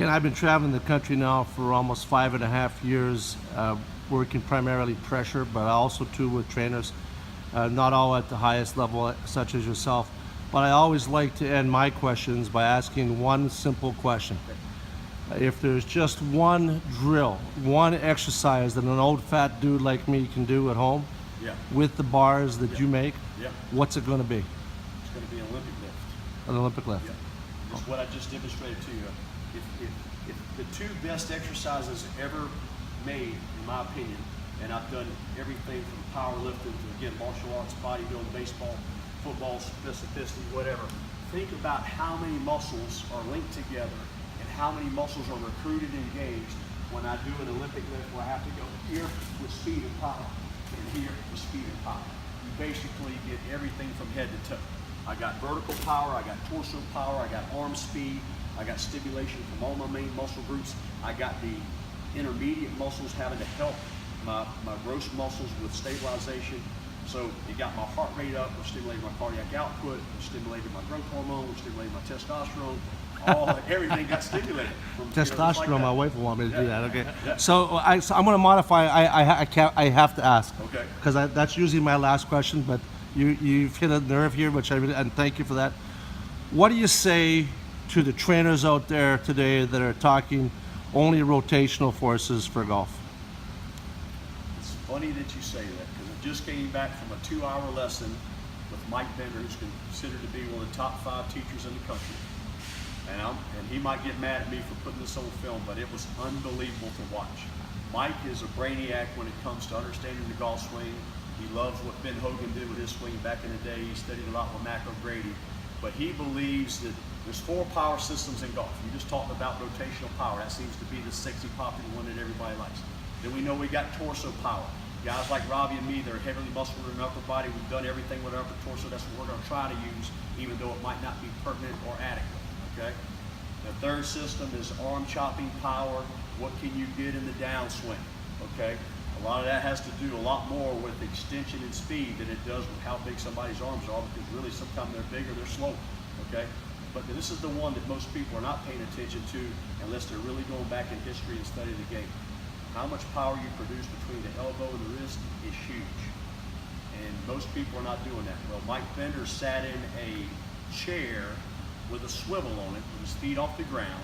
Ken, I've been traveling the country now for almost 5.5 years, working primarily pressure, but also too with trainers, not all at the highest level, such as yourself. But I always like to end my questions by asking one simple question. If there's just one drill, one exercise that an old fat dude like me can do at home, with the bars that you make, what's it going to be? It's going to be an Olympic lift. An Olympic lift. Just what I just demonstrated to you. If the two best exercises ever made, in my opinion, and I've done everything from powerlifting to, again, martial arts, bodybuilding, baseball, football, specificity, whatever. Think about how many muscles are linked together and how many muscles are recruited and engaged when I do an Olympic lift where I have to go here with speed and power and here with speed and power. You basically get everything from head to toe. I got vertical power, I got torso power, I got arm speed, I got stimulation from all my main muscle groups. I got the intermediate muscles having to help my gross muscles with stabilization. So it got my heart rate up, which stimulated my cardiac output, which stimulated my growth hormone, which stimulated my testosterone. Everything got stimulated. Testosterone, like my wife will want me to do that. Okay. So I'm going to modify. I have to ask. Okay. Because that's usually my last question, but you've hit a nerve here, and thank you for that. What do you say to the trainers out there today that are talking only rotational forces for golf? It's funny that you say that, because I just came back from a 2-hour lesson with Mike Bender, who's considered to be one of the top 5 teachers in the country. And he might get mad at me for putting this on film, but it was unbelievable to watch. Mike is a brainiac when it comes to understanding the golf swing. He loves what Ben Hogan did with his swing back in the day. He studied a lot with Mac O'Grady. But he believes that there's 4 power systems in golf. You just talked about rotational power. That seems to be the sexy, popular one that everybody likes. Then we know we got torso power. Guys like Robbie and me, they're heavily muscular in the upper body. We've done everything with our upper torso. That's what we're going to try to use, even though it might not be pertinent or adequate. Okay. The third system is arm chopping power. What can you get in the downswing? Okay. A lot of that has to do a lot more with extension and speed than it does with how big somebody's arms are, because really sometimes they're bigger, they're slower. Okay. But this is the one that most people are not paying attention to unless they're really going back in history and studying the game. How much power you produce between the elbow and the wrist is huge. And most people are not doing that. Well, Mike Bender sat in a chair with a swivel on it, with his feet off the ground.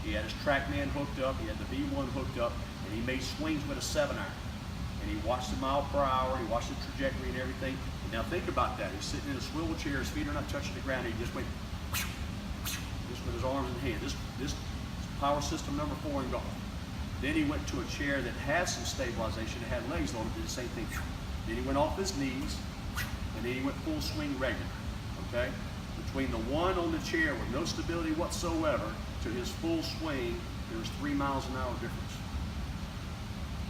He had his TrackMan hooked up, he had the V1 hooked up, and he made swings with a 7-iron. And he watched the mile per hour, he watched the trajectory and everything. And now think about that. He's sitting in a swivel chair, his feet are not touching the ground, he just went just with his arms and hands. This power system number 4 in golf. Then he went to a chair that had some stabilization, it had legs on it, did the same thing. Then he went off his knees, and then he went full swing regular. Okay? Between the one on the chair with no stability whatsoever to his full swing, there's 3 miles an hour difference.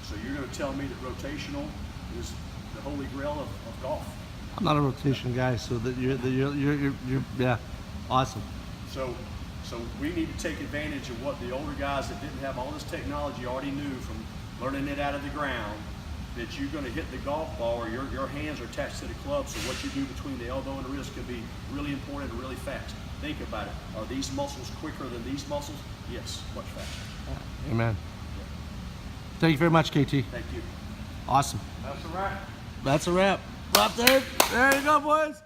So you're going to tell me that rotational is the holy grail of golf? I'm not a rotation guy, so that you're yeah, awesome. So we need to take advantage of what the older guys that didn't have all this technology already knew from learning it out of the ground, that you're going to hit the golf ball or your hands are attached to the club, so what you do between the elbow and the wrist can be really important and really fast. Think about it. Are these muscles quicker than these muscles? Yes, much faster. Amen. Thank you very much, KT. Thank you. Awesome. That's a wrap. That's a wrap. Up there. There you go, boys.